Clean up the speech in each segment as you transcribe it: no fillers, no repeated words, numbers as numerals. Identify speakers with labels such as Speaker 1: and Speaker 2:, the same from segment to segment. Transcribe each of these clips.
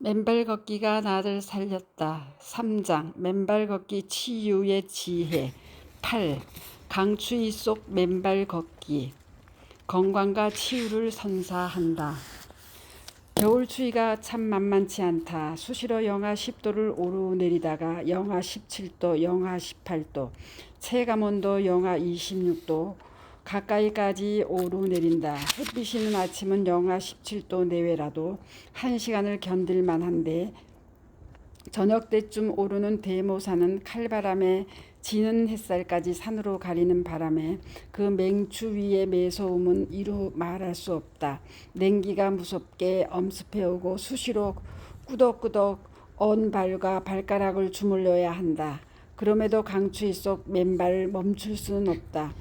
Speaker 1: 맨발 걷기가 나를 살렸다. 3장 맨발 걷기 치유의 지혜. 8. 강추위 속 맨발 걷기. 건강과 치유를 선사한다. 겨울 추위가 참 만만치 않다. 수시로 영하 10도를 오르내리다가 영하 17도, 영하 18도, 체감온도 영하 26도 가까이까지 오르내린다. 햇빛이 있는 아침은 영하 17도 내외라도 1시간을 견딜 만한데 저녁 때쯤 오르는 대모산은 칼바람에 지는 햇살까지 산으로 가리는 바람에 그 맹추위의 매서움은 이루 말할 수 없다. 냉기가 무섭게 엄습해오고 수시로 꾸덕꾸덕 언 발과 발가락을 주물러야 한다. 그럼에도 강추위 속 맨발을 멈출 수는 없다.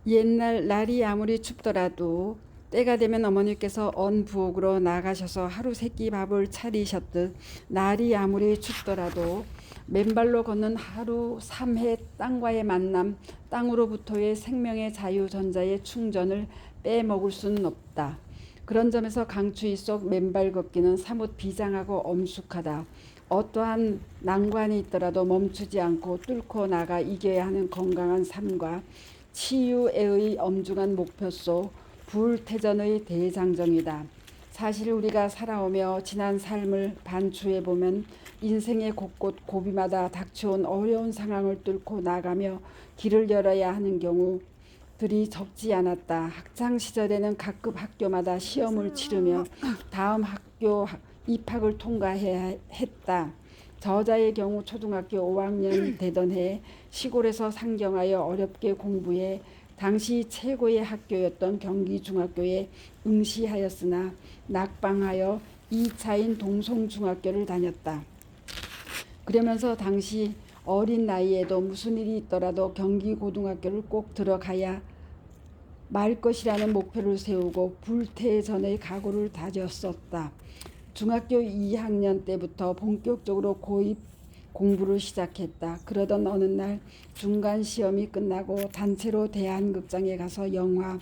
Speaker 1: 옛날 날이 아무리 춥더라도 때가 되면 어머니께서 언 부엌으로 나가셔서 하루 세끼 밥을 차리셨듯 날이 아무리 춥더라도 맨발로 걷는 하루 3회 땅과의 만남, 땅으로부터의 생명의 자유전자의 충전을 빼먹을 수는 없다. 그런 점에서 강추위 속 맨발 걷기는 사뭇 비장하고 엄숙하다. 어떠한 난관이 있더라도 멈추지 않고 뚫고 나가 이겨야 하는 건강한 삶과 치유의 엄중한 목표소 불태전의 대장정이다. 사실 우리가 살아오며 지난 삶을 반추해보면 인생의 곳곳 고비마다 닥쳐온 어려운 상황을 뚫고 나가며 길을 열어야 하는 경우들이 적지 않았다. 학창시절에는 각급 학교마다 시험을 치르며 다음 학교 입학을 통과해야 했다. 저자의 경우 초등학교 5학년 되던 해 시골에서 상경하여 어렵게 공부해 당시 최고의 학교였던 경기중학교에 응시하였으나 낙방하여 2차인 동성중학교를 다녔다. 그러면서 당시 어린 나이에도 무슨 일이 있더라도 경기고등학교를 꼭 들어가야 말 것이라는 목표를 세우고 불퇴전의 각오를 다졌었다. 중학교 2학년 때부터 본격적으로 고입 공부를 시작했다. 그러던 어느 날 중간 시험이 끝나고 단체로 대한극장에 가서 영화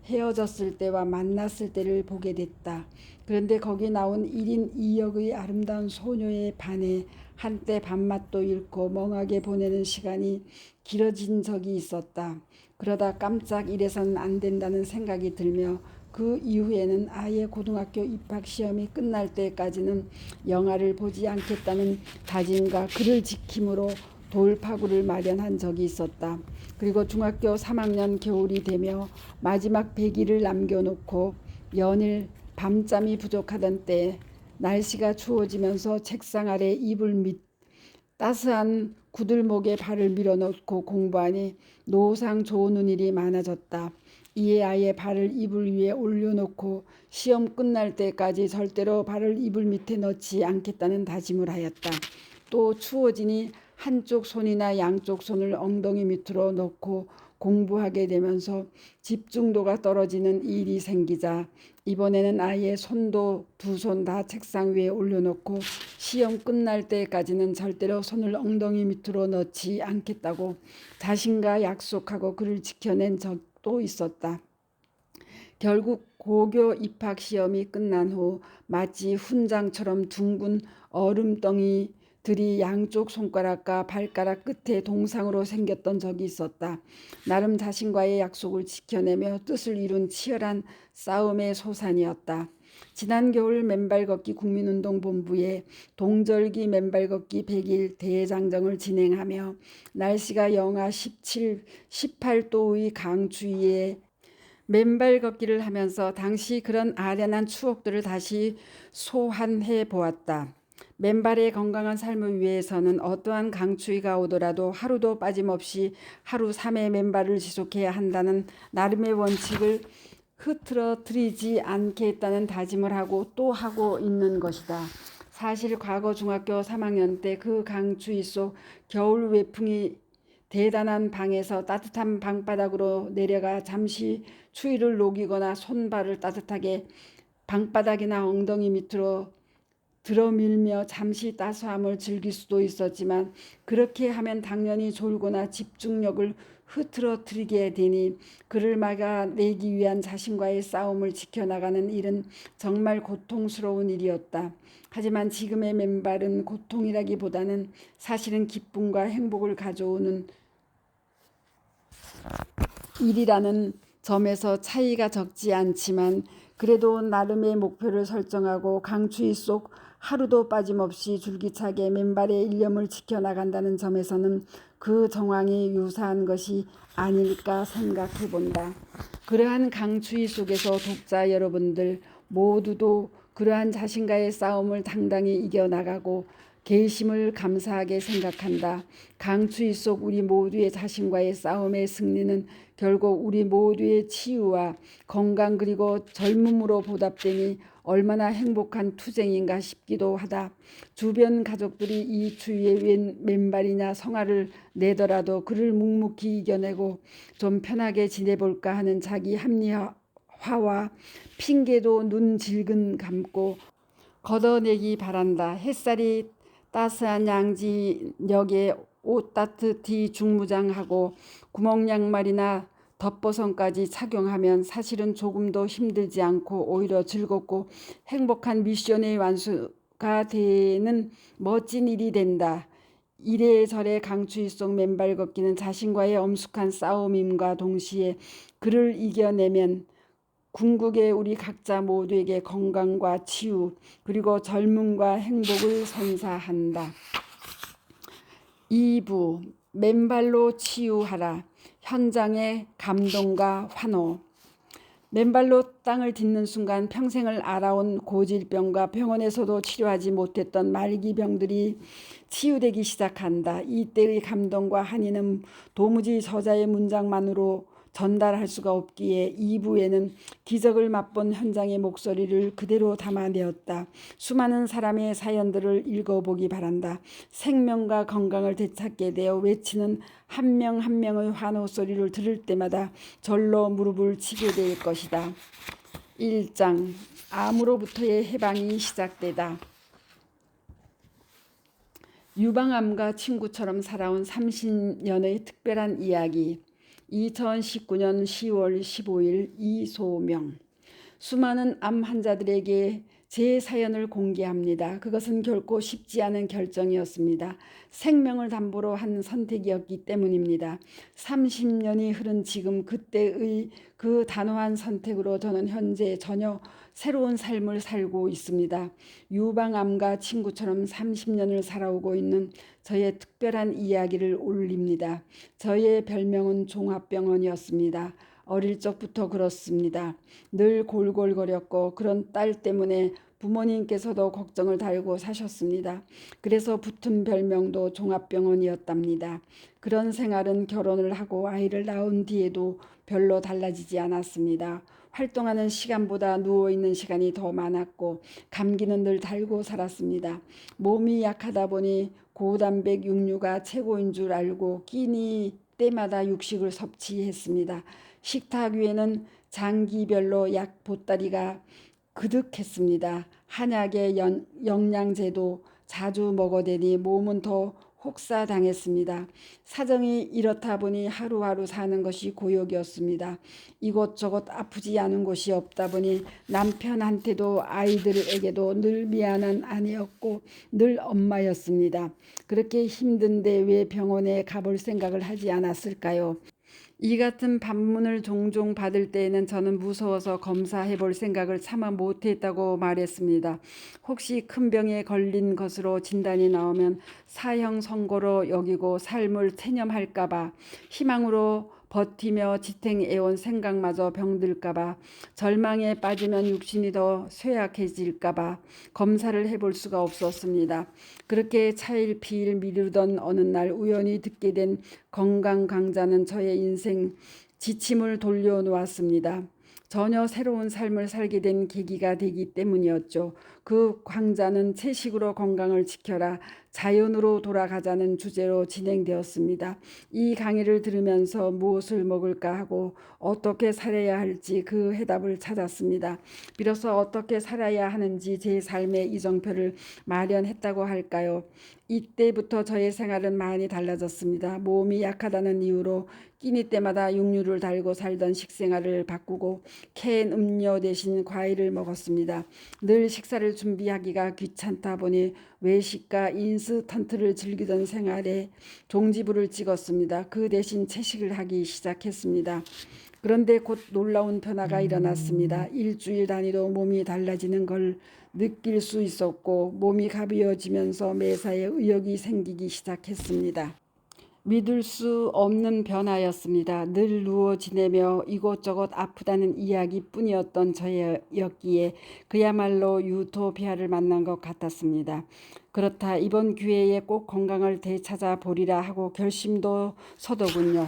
Speaker 1: 헤어졌을 때와 만났을 때를 보게 됐다. 그런데 거기 나온 1인 2역의 아름다운 소녀에 반해 한때 밥맛도 잃고 멍하게 보내는 시간이 길어진 적이 있었다. 그러다 깜짝 이래서는 안 된다는 생각이 들며 그 이후에는 아예 고등학교 입학 시험이 끝날 때까지는 영화를 보지 않겠다는 다짐과 그를 지킴으로 돌파구를 마련한 적이 있었다. 그리고 중학교 3학년 겨울이 되며 마지막 100일을 남겨놓고 연일 밤잠이 부족하던 때 날씨가 추워지면서 책상 아래 이불 밑 따스한 구들목에 발을 밀어넣고 공부하니 노상 좋은 일이 많아졌다. 이에 아예 발을 이불 위에 올려놓고 시험 끝날 때까지 절대로 발을 이불 밑에 넣지 않겠다는 다짐을 하였다. 또 추워지니 한쪽 손이나 양쪽 손을 엉덩이 밑으로 넣고 공부하게 되면서 집중도가 떨어지는 일이 생기자 이번에는 아예 손도 두 손 다 책상 위에 올려놓고 시험 끝날 때까지는 절대로 손을 엉덩이 밑으로 넣지 않겠다고 자신과 약속하고 그를 지켜낸 적도 있었다. 결국 고교 입학 시험이 끝난 후 마치 훈장처럼 둥근 얼음덩이들이 양쪽 손가락과 발가락 끝에 동상으로 생겼던 적이 있었다. 나름 자신과의 약속을 지켜내며 뜻을 이룬 치열한 싸움의 소산이었다. 지난 겨울 맨발걷기 국민운동본부에 동절기 맨발걷기 100일 대장정을 진행하며 날씨가 영하 17, 18도의 강추위에 맨발 걷기를 하면서 당시 그런 아련한 추억들을 다시 소환해 보았다. 맨발의 건강한 삶을 위해서는 어떠한 강추위가 오더라도 하루도 빠짐없이 하루 3회 맨발을 지속해야 한다는 나름의 원칙을 흐트러뜨리지 않겠다는 다짐을 하고 또 하고 있는 것이다. 사실 과거 중학교 3학년 때 그 강추위 속 겨울 외풍이 대단한 방에서 따뜻한 방바닥으로 내려가 잠시 추위를 녹이거나 손발을 따뜻하게 방바닥이나 엉덩이 밑으로 들어밀며 잠시 따스함을 즐길 수도 있었지만 그렇게 하면 당연히 졸거나 집중력을 흐트러뜨리게 되니 그를 막아내기 위한 자신과의 싸움을 지켜나가는 일은 정말 고통스러운 일이었다. 하지만 지금의 맨발은 고통이라기보다는 사실은 기쁨과 행복을 가져오는 일이라는 점에서 차이가 적지 않지만 그래도 나름의 목표를 설정하고 강추위 속 하루도 빠짐없이 줄기차게 맨발의 일념을 지켜나간다는 점에서는 그 정황이 유사한 것이 아닐까 생각해 본다. 그러한 강추위 속에서 독자 여러분들 모두도 그러한 자신과의 싸움을 당당히 이겨나가고 계심을 감사하게 생각한다. 강추위 속 우리 모두의 자신과의 싸움의 승리는 결국 우리 모두의 치유와 건강 그리고 젊음으로 보답되니 얼마나 행복한 투쟁인가 싶기도 하다. 주변 가족들이 이 추위에 맨발이나 성화를 내더라도 그를 묵묵히 이겨내고 좀 편하게 지내볼까 하는 자기 합리화와 핑계도 눈 질근 감고 걷어내기 바란다. 햇살이 따스한 양지역에 옷 따뜻히 중무장하고 구멍 양말이나 덮버선까지 착용하면 사실은 조금도 힘들지 않고 오히려 즐겁고 행복한 미션의 완수가 되는 멋진 일이 된다. 이래저래 강추위 속 맨발 걷기는 자신과의 엄숙한 싸움임과 동시에 그를 이겨내면 궁극의 우리 각자 모두에게 건강과 치유 그리고 젊음과 행복을 선사한다. 2부 맨발로 치유하라. 현장의 감동과 환호. 맨발로 땅을 딛는 순간 평생을 앓아온 고질병과 병원에서도 치료하지 못했던 말기병들이 치유되기 시작한다. 이때의 감동과 한의는 도무지 저자의 문장만으로 전달할 수가 없기에 2부에는 기적을 맛본 현장의 목소리를 그대로 담아내었다. 수많은 사람의 사연들을 읽어보기 바란다. 생명과 건강을 되찾게 되어 외치는 한 명 한 명의 환호 소리를 들을 때마다 절로 무릎을 치게 될 것이다. 1장 암으로부터의 해방이 시작되다. 유방암과 친구처럼 살아온 30년의 특별한 이야기. 2019년 10월 15일 이소명. 수많은 암 환자들에게 제 사연을 공개합니다. 그것은 결코 쉽지 않은 결정이었습니다. 생명을 담보로 한 선택이었기 때문입니다. 30년이 흐른 지금 그때의 그 단호한 선택으로 저는 현재 전혀 새로운 삶을 살고 있습니다. 유방암과 친구처럼 30년을 살아오고 있는 저의 특별한 이야기를 올립니다. 저의 별명은 종합병원이었습니다. 어릴 적부터 그렇습니다. 늘 골골거렸고 그런 딸 때문에 부모님께서도 걱정을 달고 사셨습니다. 그래서 붙은 별명도 종합병원이었답니다. 그런 생활은 결혼을 하고 아이를 낳은 뒤에도 별로 달라지지 않았습니다. 활동하는 시간보다 누워있는 시간이 더 많았고 감기는 늘 달고 살았습니다. 몸이 약하다 보니 고단백 육류가 최고인 줄 알고 끼니 때마다 육식을 섭취했습니다. 식탁 위에는 장기별로 약 보따리가 그득했습니다. 한약의 영양제도 자주 먹어대니 몸은 더 혹사당했습니다. 사정이 이렇다 보니 하루하루 사는 것이 고역이었습니다. 이곳저곳 아프지 않은 곳이 없다 보니 남편한테도 아이들에게도 늘 미안한 아내였고 늘 엄마였습니다. 그렇게 힘든데 왜 병원에 가볼 생각을 하지 않았을까요? 이 같은 반문을 종종 받을 때에는 저는 무서워서 검사해 볼 생각을 차마 못했다고 말했습니다. 혹시 큰 병에 걸린 것으로 진단이 나오면 사형 선고로 여기고 삶을 체념할까봐 희망으로 버티며 지탱해온 생각마저 병들까봐 절망에 빠지면 육신이 더 쇠약해질까봐 검사를 해볼 수가 없었습니다. 그렇게 차일피일 미루던 어느 날 우연히 듣게 된 건강 강좌는 저의 인생 지침을 돌려놓았습니다. 전혀 새로운 삶을 살게 된 계기가 되기 때문이었죠. 그 강좌는 채식으로 건강을 지켜라, 자연으로 돌아가자는 주제로 진행되었습니다. 이 강의를 들으면서 무엇을 먹을까 하고 어떻게 살아야 할지 그 해답을 찾았습니다. 비로소 어떻게 살아야 하는지 제 삶의 이정표를 마련했다고 할까요? 이때부터 저의 생활은 많이 달라졌습니다. 몸이 약하다는 이유로 끼니 때마다 육류를 달고 살던 식생활을 바꾸고 캔 음료 대신 과일을 먹었습니다. 늘 식사를 준비하기가 귀찮다 보니 외식과 인스턴트를 즐기던 생활에 종지부를 찍었습니다. 그 대신 채식을 하기 시작했습니다. 그런데 곧 놀라운 변화가 일어났습니다. 일주일 단위로 몸이 달라지는 걸 느낄 수 있었고 몸이 가벼워지면서 매사에 의욕이 생기기 시작했습니다. 믿을 수 없는 변화였습니다. 늘 누워 지내며 이곳저곳 아프다는 이야기뿐이었던 저였기에 그야말로 유토피아를 만난 것 같았습니다. 그렇다 이번 기회에 꼭 건강을 되찾아 보리라 하고 결심도 서더군요.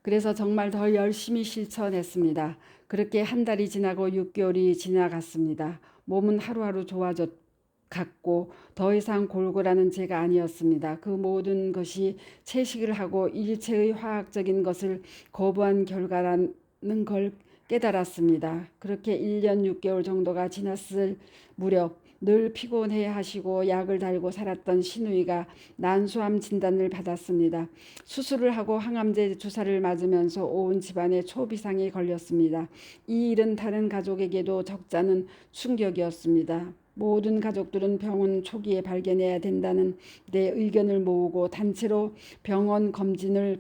Speaker 1: 그래서 정말 더 열심히 실천했습니다. 그렇게 한 달이 지나고 6개월이 지나갔습니다. 몸은 하루하루 좋아졌고 더 이상 골골하는 제가 아니었습니다. 그 모든 것이 채식을 하고 일체의 화학적인 것을 거부한 결과라는 걸 깨달았습니다. 그렇게 1년 6개월 정도가 지났을 무렵 늘 피곤해 하시고 약을 달고 살았던 시누이가 난소암 진단을 받았습니다. 수술을 하고 항암제 주사를 맞으면서 온 집안에 초비상이 걸렸습니다. 이 일은 다른 가족에게도 적잖은 충격이었습니다. 모든 가족들은 병원 초기에 발견해야 된다는 내 의견을 모으고 단체로 병원 검진을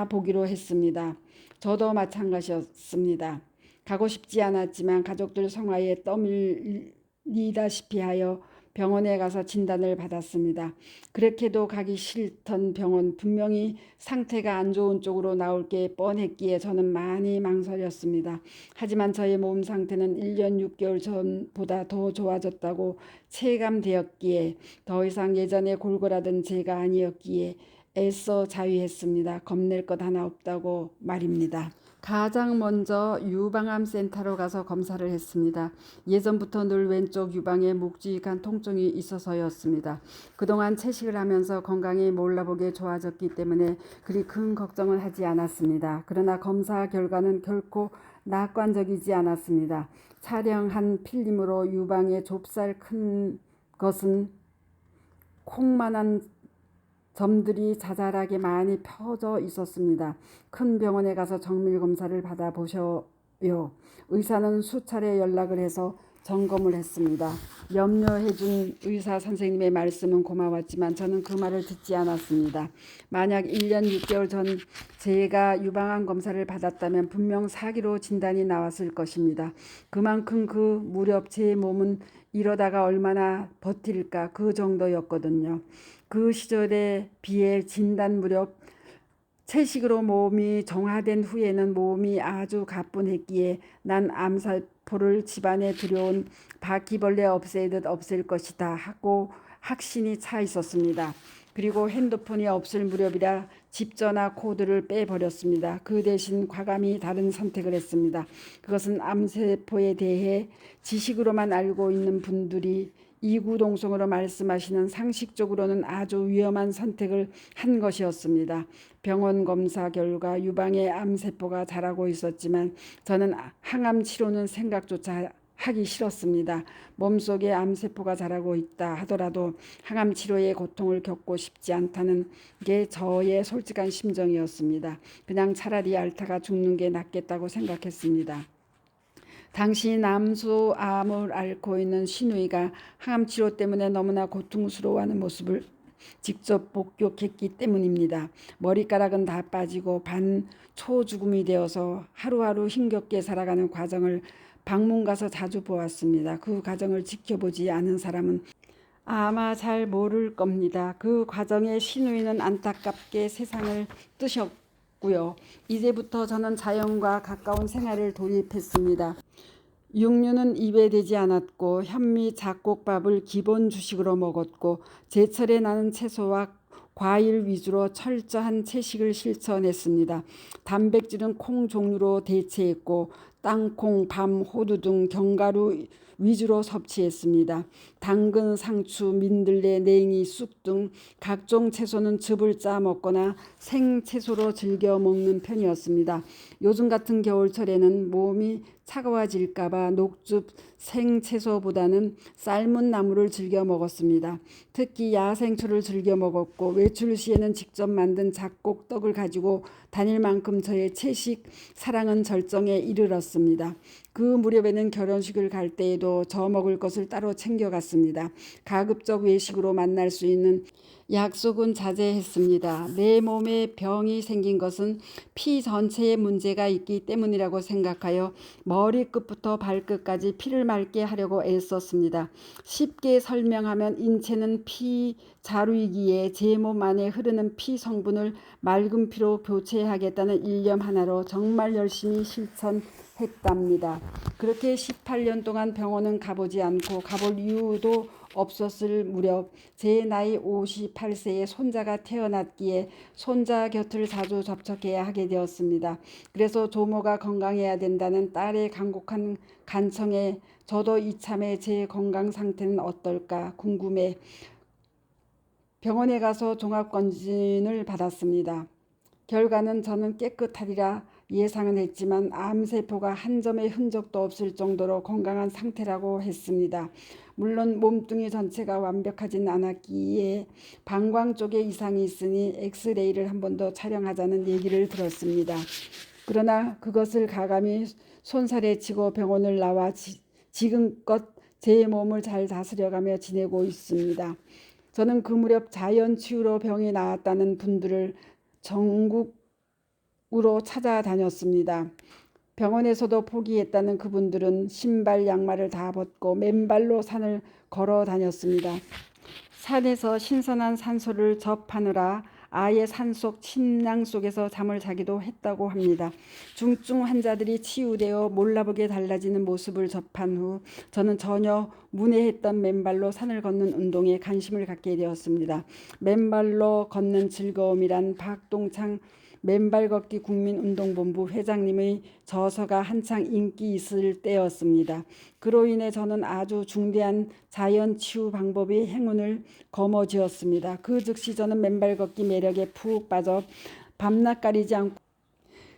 Speaker 1: 보기로 했습니다. 저도 마찬가지였습니다. 가고 싶지 않았지만 가족들 성화에 떠밀리다시피 하여 병원에 가서 진단을 받았습니다. 그렇게도 가기 싫던 병원, 분명히 상태가 안 좋은 쪽으로 나올 게 뻔했기에 저는 많이 망설였습니다. 하지만 저의 몸 상태는 1년 6개월 전보다 더 좋아졌다고 체감되었기에 더 이상 예전에 골골하던 제가 아니었기에 애써 자위했습니다. 겁낼 것 하나 없다고 말입니다. 가장 먼저 유방암 센터로 가서 검사를 했습니다. 예전부터 늘 왼쪽 유방에 묵직한 통증이 있어서였습니다. 그동안 채식을 하면서 건강이 몰라보게 좋아졌기 때문에 그리 큰 걱정은 하지 않았습니다. 그러나 검사 결과는 결코 낙관적이지 않았습니다. 촬영한 필름으로 유방에 좁쌀 큰 것은 콩만한 점들이 자잘하게 많이 펴져 있었습니다. 큰 병원에 가서 정밀 검사를 받아보셔요. 의사는 수차례 연락을 해서 점검을 했습니다. 염려해준 의사 선생님의 말씀은 고마웠지만 저는 그 말을 듣지 않았습니다. 만약 1년 6개월 전 제가 유방암 검사를 받았다면 분명 사기로 진단이 나왔을 것입니다. 그만큼 그 무렵 제 몸은 이러다가 얼마나 버틸까 그 정도였거든요. 그 시절에 비해 진단 무렵 채식으로 몸이 정화된 후에는 몸이 아주 가뿐했기에 난 암살포를 집안에 들여온 바퀴벌레 없애듯 없앨 것이다 하고 확신이 차 있었습니다. 그리고 핸드폰이 없을 무렵이라 집 전화 코드를 빼버렸습니다. 그 대신 과감히 다른 선택을 했습니다. 그것은 암세포에 대해 지식으로만 알고 있는 분들이 이구동성으로 말씀하시는 상식적으로는 아주 위험한 선택을 한 것이었습니다. 병원 검사 결과 유방에 암세포가 자라고 있었지만 저는 항암 치료는 생각조차 하기 싫었습니다. 몸속에 암세포가 자라고 있다 하더라도 항암 치료의 고통을 겪고 싶지 않다는 게 저의 솔직한 심정이었습니다. 그냥 차라리 앓다가 죽는 게 낫겠다고 생각했습니다. 당시 남수암을 앓고 있는 시누이가 항암치료 때문에 너무나 고통스러워하는 모습을 직접 목격했기 때문입니다. 머리카락은 다 빠지고 반초죽음이 되어서 하루하루 힘겹게 살아가는 과정을 방문 가서 자주 보았습니다. 그 과정을 지켜보지 않은 사람은 아마 잘 모를 겁니다. 그 과정에 시누이는 안타깝게 세상을 뜨셨고요. 이제부터 저는 자연과 가까운 생활을 돌입했습니다. 육류는 입에 대지 않았고 현미 잡곡밥을 기본 주식으로 먹었고 제철에 나는 채소와 과일 위주로 철저한 채식을 실천했습니다. 단백질은 콩 종류로 대체했고 땅콩, 밤, 호두 등 견과류 위주로 섭취했습니다. 당근, 상추, 민들레, 냉이, 쑥 등 각종 채소는 즙을 짜 먹거나 생채소로 즐겨 먹는 편이었습니다. 요즘 같은 겨울철에는 몸이 차가워질까봐 녹즙 생채소보다는 삶은 나물을 즐겨 먹었습니다. 특히 야생초를 즐겨 먹었고 외출 시에는 직접 만든 잡곡떡을 가지고 다닐 만큼 저의 채식 사랑은 절정에 이르렀습니다. 그 무렵에는 결혼식을 갈 때에도 저 먹을 것을 따로 챙겨갔습니다. 가급적 외식으로 만날 수 있는 약속은 자제했습니다. 내 몸에 병이 생긴 것은 피 전체에 문제가 있기 때문이라고 생각하여 머리끝부터 발끝까지 피를 맑게 하려고 애썼습니다. 쉽게 설명하면 인체는 피 자루이기에 제 몸 안에 흐르는 피 성분을 맑은 피로 교체하겠다는 일념 하나로 정말 열심히 실천했답니다. 그렇게 18년 동안 병원은 가보지 않고 가볼 이유도 없었을 무렵 제 나이 58세에 손자가 태어났기에 손자 곁을 자주 접촉해야 하게 되었습니다. 그래서 조모가 건강해야 된다는 딸의 간곡한 간청에 저도 이참에 제 건강 상태는 어떨까 궁금해 병원에 가서 종합검진을 받았습니다. 결과는 저는 깨끗하리라 예상은 했지만 암세포가 한 점의 흔적도 없을 정도로 건강한 상태라고 했습니다. 물론 몸뚱이 전체가 완벽하진 않았기에 방광 쪽에 이상이 있으니 엑스레이를 한 번 더 촬영하자는 얘기를 들었습니다. 그러나 그것을 가감히 손살에 치고 병원을 나와 지금껏 제 몸을 잘 다스려가며 지내고 있습니다. 저는 그 무렵 자연치유로 병이 나았다는 분들을 전국으로 찾아다녔습니다. 병원에서도 포기했다는 그분들은 신발 양말을 다 벗고 맨발로 산을 걸어 다녔습니다. 산에서 신선한 산소를 접하느라 아예 산속 침낭 속에서 잠을 자기도 했다고 합니다. 중증 환자들이 치유되어 몰라보게 달라지는 모습을 접한 후 저는 전혀 문외했던 맨발로 산을 걷는 운동에 관심을 갖게 되었습니다. 맨발로 걷는 즐거움이란 박동창 맨발 걷기 국민운동본부 회장님의 저서가 한창 인기 있을 때였습니다. 그로 인해 저는 아주 중대한 자연치유 방법의 행운을 거머쥐었습니다. 그 즉시 저는 맨발 걷기 매력에 푹 빠져 밤낮 가리지 않고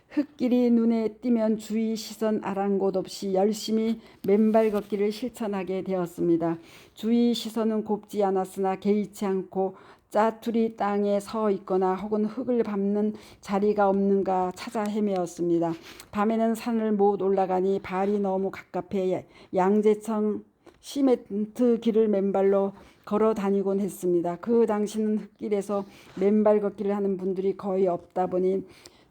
Speaker 1: 흙길이 눈에 띄면 주의 시선 아랑곳 없이 열심히 맨발 걷기를 실천하게 되었습니다. 주의 시선은 곱지 않았으나 개의치 않고 짜투리 땅에 서 있거나 혹은 흙을 밟는 자리가 없는가 찾아 헤매었습니다. 밤에는 산을 못 올라가니 발이 너무 갑갑해 양재청 시멘트 길을 맨발로 걸어 다니곤 했습니다. 그 당시는 흙길에서 맨발 걷기를 하는 분들이 거의 없다 보니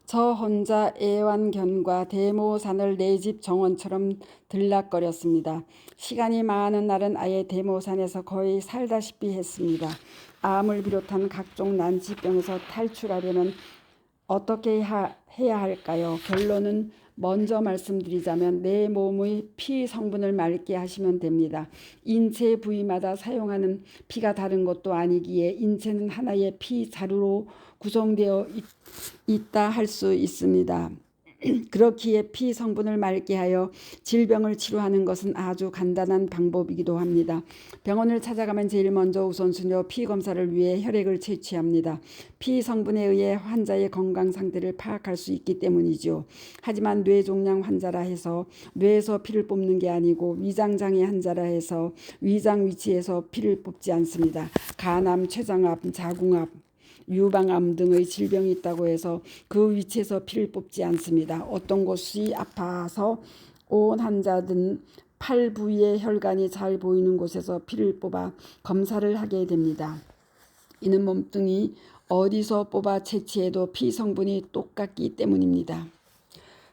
Speaker 1: 저 혼자 애완견과 대모산을 내 집 정원처럼 들락거렸습니다. 시간이 많은 날은 아예 대모산에서 거의 살다시피 했습니다. 암을 비롯한 각종 난치병에서 탈출하려면 어떻게 해야 할까요? 결론은 먼저 말씀드리자면 내 몸의 피 성분을 맑게 하시면 됩니다. 인체 부위마다 사용하는 피가 다른 것도 아니기에 인체는 하나의 피 자루로 구성되어 있다 할 수 있습니다. 그렇기에 피 성분을 맑게 하여 질병을 치료하는 것은 아주 간단한 방법이기도 합니다. 병원을 찾아가면 제일 먼저 우선순위로 피 검사를 위해 혈액을 채취합니다. 피 성분에 의해 환자의 건강 상태를 파악할 수 있기 때문이죠. 하지만 뇌종양 환자라 해서 뇌에서 피를 뽑는 게 아니고 위장장애 환자라 해서 위장 위치에서 피를 뽑지 않습니다. 간암, 췌장암, 자궁암, 유방암 등의 질병이 있다고 해서 그 위치에서 피를 뽑지 않습니다. 어떤 곳이 아파서 온 환자든 팔 부위의 혈관이 잘 보이는 곳에서 피를 뽑아 검사를 하게 됩니다. 이는 몸뚱이 어디서 뽑아 채취해도 피 성분이 똑같기 때문입니다.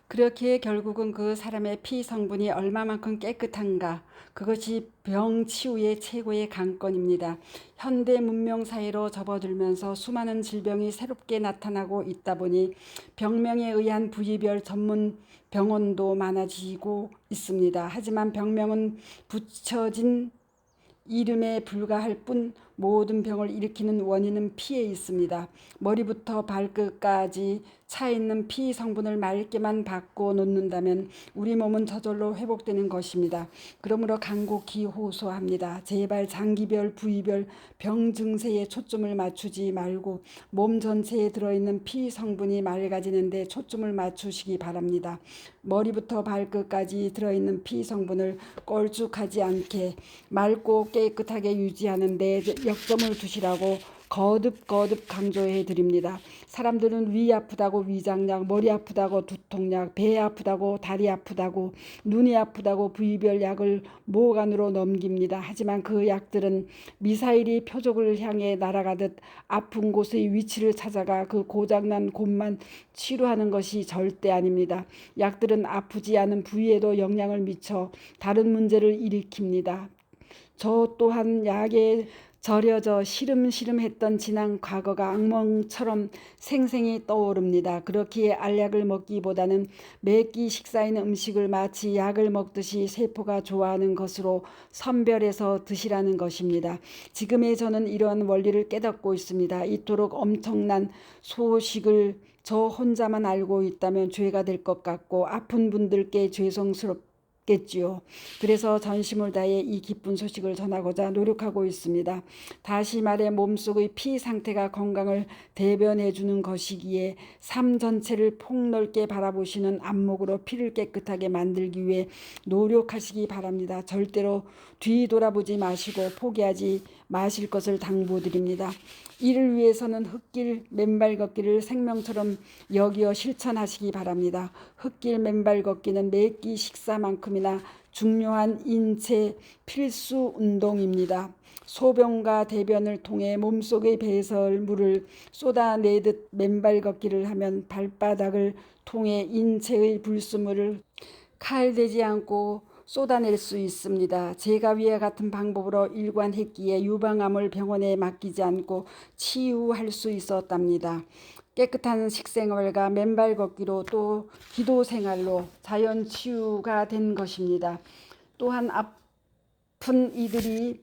Speaker 1: 그렇게 결국은 그 사람의 피 성분이 얼마만큼 깨끗한가 그것이 병 치유의 최고의 관건입니다. 현대 문명 사회로 접어들면서 수많은 질병이 새롭게 나타나고 있다 보니 병명에 의한 부위별 전문 병원도 많아지고 있습니다. 하지만 병명은 붙여진 이름에 불과할 뿐 모든 병을 일으키는 원인은 피에 있습니다. 머리부터 발끝까지 차 있는 피 성분을 맑게만 바꿔 놓는다면 우리 몸은 저절로 회복되는 것입니다. 그러므로 간곡히 호소합니다. 제발 장기별, 부위별 병 증세에 초점을 맞추지 말고 몸 전체에 들어있는 피 성분이 맑아지는 데 초점을 맞추시기 바랍니다. 머리부터 발끝까지 들어있는 피 성분을 껄쭉하지 않게 맑고 깨끗하게 유지하는 데 역점을 두시라고 거듭 강조해 드립니다. 사람들은 위 아프다고 위장약, 머리 아프다고 두통약, 배 아프다고 다리 아프다고 눈이 아프다고 부위별 약을 목 안으로 넘깁니다. 하지만 그 약들은 미사일이 표적을 향해 날아가듯 아픈 곳의 위치를 찾아가 그 고장난 곳만 치료하는 것이 절대 아닙니다. 약들은 아프지 않은 부위에도 영향을 미쳐 다른 문제를 일으킵니다. 저 또한 약에 절여져 시름시름했던 지난 과거가 악몽처럼 생생히 떠오릅니다. 그렇기에 알약을 먹기보다는 매끼 식사인 음식을 마치 약을 먹듯이 세포가 좋아하는 것으로 선별해서 드시라는 것입니다. 지금의 저는 이러한 원리를 깨닫고 있습니다. 이토록 엄청난 소식을 저 혼자만 알고 있다면 죄가 될 것 같고 아픈 분들께 죄송스럽겠지요. 그래서 전심을 다해 이 기쁜 소식을 전하고자 노력하고 있습니다. 다시 말해 몸속의 피 상태가 건강을 대변해 주는 것이기에 삶 전체를 폭넓게 바라보시는 안목으로 피를 깨끗하게 만들기 위해 노력하시기 바랍니다. 절대로 뒤돌아보지 마시고 포기하지 마실 것을 당부드립니다. 이를 위해서는 흙길 맨발 걷기를 생명처럼 여기어 실천하시기 바랍니다. 흙길 맨발 걷기는 매끼 식사만큼이나 중요한 인체 필수 운동입니다. 소변과 대변을 통해 몸속의 배설물을 쏟아내듯 맨발 걷기를 하면 발바닥을 통해 인체의 불순물을 칼대지 않고 쏟아낼 수 있습니다. 제가 위와 같은 방법으로 일관했기에 유방암을 병원에 맡기지 않고 치유할 수 있었답니다. 깨끗한 식생활과 맨발 걷기로 또 기도 생활로 자연 치유가 된 것입니다. 또한 아픈 이들이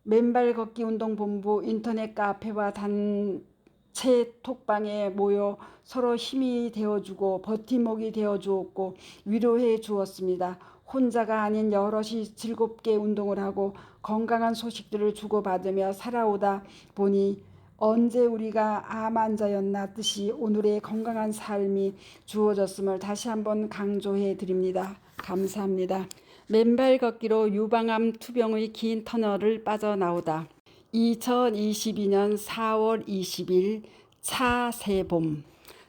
Speaker 1: 맨발 걷기 운동본부 인터넷 카페와 단체 톡방에 모여 서로 힘이 되어주고 버팀목이 되어주었고 위로해 주었습니다. 혼자가 아닌 여럿이 즐겁게 운동을 하고 건강한 소식들을 주고받으며 살아오다 보니 언제 우리가 암 환자였나 뜻이 오늘의 건강한 삶이 주어졌음을 다시 한번 강조해 드립니다. 감사합니다. 맨발 걷기로 유방암 투병의 긴 터널을 빠져나오다. 2022년 4월 20일 차세봄.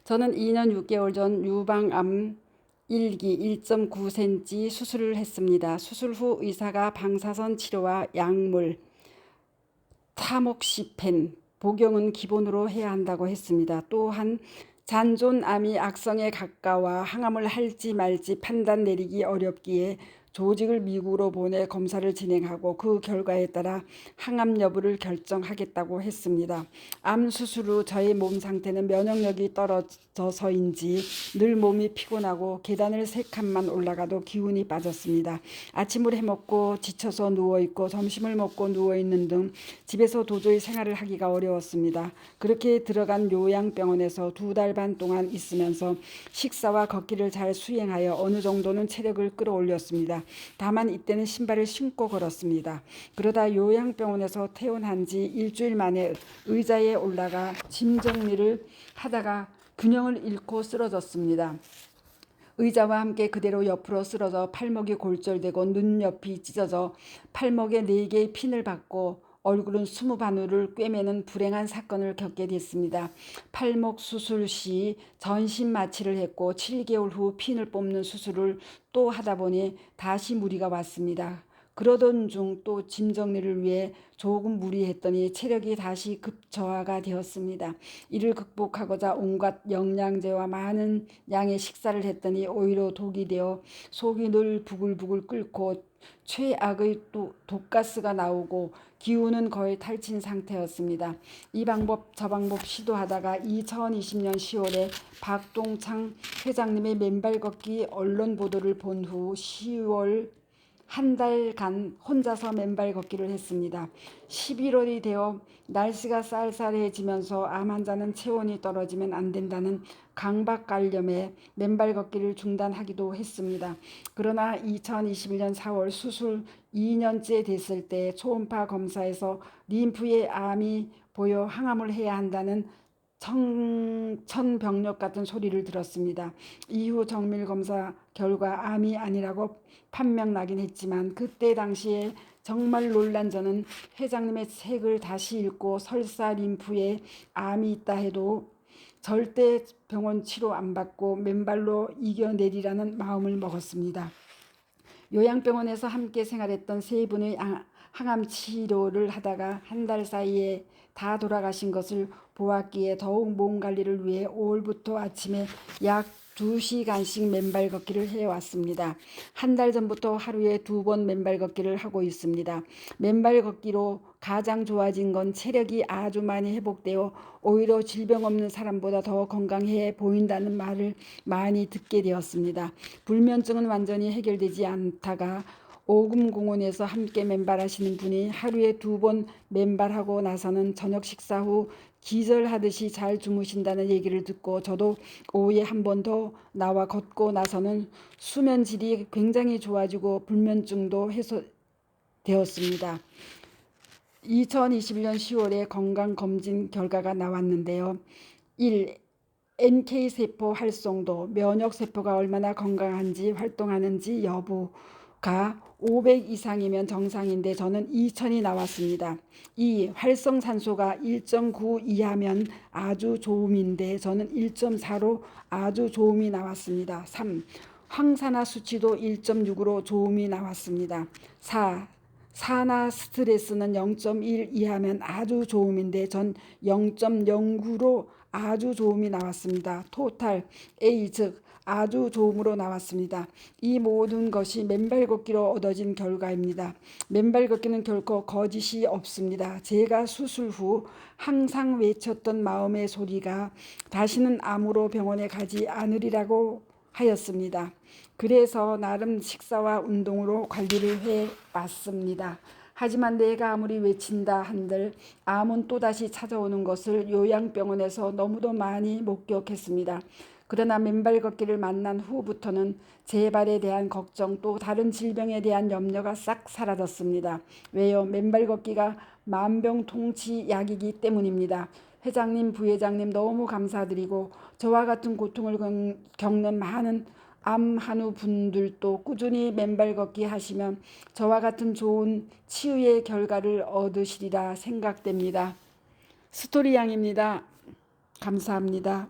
Speaker 1: 저는 2년 6개월 전 유방암 1기 1.9cm 수술을 했습니다. 수술 후 의사가 방사선 치료와 약물, 타목시펜 복용은 기본으로 해야 한다고 했습니다. 또한 잔존암이 악성에 가까워 항암을 할지 말지 판단 내리기 어렵기에 조직을 미국으로 보내 검사를 진행하고 그 결과에 따라 항암 여부를 결정하겠다고 했습니다. 암 수술 후 저의 몸 상태는 면역력이 떨어져서인지 늘 몸이 피곤하고 계단을 3칸만 올라가도 기운이 빠졌습니다. 아침을 해먹고 지쳐서 누워있고 점심을 먹고 누워있는 등 집에서 도저히 생활을 하기가 어려웠습니다. 그렇게 들어간 요양병원에서 2달 반 동안 있으면서 식사와 걷기를 잘 수행하여 어느 정도는 체력을 끌어올렸습니다. 다만 이때는 신발을 신고 걸었습니다. 그러다 요양병원에서 퇴원한 지 일주일 만에 의자에 올라가 짐 정리를 하다가 균형을 잃고 쓰러졌습니다. 의자와 함께 그대로 옆으로 쓰러져 팔목이 골절되고 눈 옆이 찢어져 팔목에 4개의 핀을 받고 얼굴은 20바늘을 꿰매는 불행한 사건을 겪게 됐습니다. 팔목 수술 시 전신 마취를 했고 7개월 후 핀을 뽑는 수술을 또 하다 보니 다시 무리가 왔습니다. 그러던 중 또 짐 정리를 위해 조금 무리했더니 체력이 다시 급저하가 되었습니다. 이를 극복하고자 온갖 영양제와 많은 양의 식사를 했더니 오히려 독이 되어 속이 늘 부글부글 끓고 최악의 독가스가 나오고 기운은 거의 탈진 상태였습니다. 이 방법 저 방법 시도하다가 2020년 10월에 박동창 회장님의 맨발 걷기 언론 보도를 본 후 10월 한 달간 혼자서 맨발 걷기를 했습니다. 11월이 되어 날씨가 쌀쌀해지면서 암 환자는 체온이 떨어지면 안 된다는 강박관념에 맨발 걷기를 중단하기도 했습니다. 그러나 2021년 4월 수술 2년째 됐을 때 초음파 검사에서 림프에 암이 보여 항암을 해야 한다는 천병력 같은 소리를 들었습니다. 이후 정밀 검사 결과 암이 아니라고 판명 나긴 했지만 그때 당시에 정말 놀란 저는 회장님의 책을 다시 읽고 설사 림프에 암이 있다 해도 절대 병원 치료 안 받고 맨발로 이겨내리라는 마음을 먹었습니다. 요양병원에서 함께 생활했던 세 분의 항암 치료를 하다가 한 달 사이에 다 돌아가신 것을 보았기에 더욱 몸 관리를 위해 5월부터 아침에 약 2시간씩 맨발 걷기를 해왔습니다. 한 달 전부터 하루에 2번 맨발 걷기를 하고 있습니다. 맨발 걷기로 가장 좋아진 건 체력이 아주 많이 회복되어 오히려 질병 없는 사람보다 더 건강해 보인다는 말을 많이 듣게 되었습니다. 불면증은 완전히 해결되지 않다가 오금공원에서 함께 맨발하시는 분이 하루에 2번 맨발하고 나서는 저녁 식사 후 기절하듯이 잘 주무신다는 얘기를 듣고 저도 오후에 한 번 더 나와 걷고 나서는 수면 질이 굉장히 좋아지고 불면증도 해소되었습니다. 2021년 10월에 건강검진 결과가 나왔는데요. 1. NK세포 활성도, 면역세포가 얼마나 건강한지 활동하는지 여부가 500 이상이면 정상인데 저는 2000이 나왔습니다. 2. 활성산소가 1.9 이하면 아주 좋음인데 저는 1.4로 아주 좋음이 나왔습니다. 3. 황산화 수치도 1.6으로 좋음이 나왔습니다. 4. 산화 스트레스는 0.1 이하면 아주 좋음인데 전 0.09로 아주 좋음이 나왔습니다. 토탈 A 즉 아주 좋음으로 나왔습니다. 이 모든 것이 맨발 걷기로 얻어진 결과입니다. 맨발 걷기는 결코 거짓이 없습니다. 제가 수술 후 항상 외쳤던 마음의 소리가 다시는 암으로 병원에 가지 않으리라고 하였습니다. 그래서 나름 식사와 운동으로 관리를 해왔습니다. 하지만 내가 아무리 외친다 한들 암은 또다시 찾아오는 것을 요양병원에서 너무도 많이 목격했습니다. 그러나 맨발 걷기를 만난 후부터는 제 발에 대한 걱정 또 다른 질병에 대한 염려가 싹 사라졌습니다. 왜요? 맨발 걷기가 만병통치약이기 때문입니다. 회장님, 부회장님 너무 감사드리고 저와 같은 고통을 겪는 많은 암 한우 분들도 꾸준히 맨발 걷기 하시면 저와 같은 좋은 치유의 결과를 얻으시리라 생각됩니다. 스토리양입니다. 감사합니다.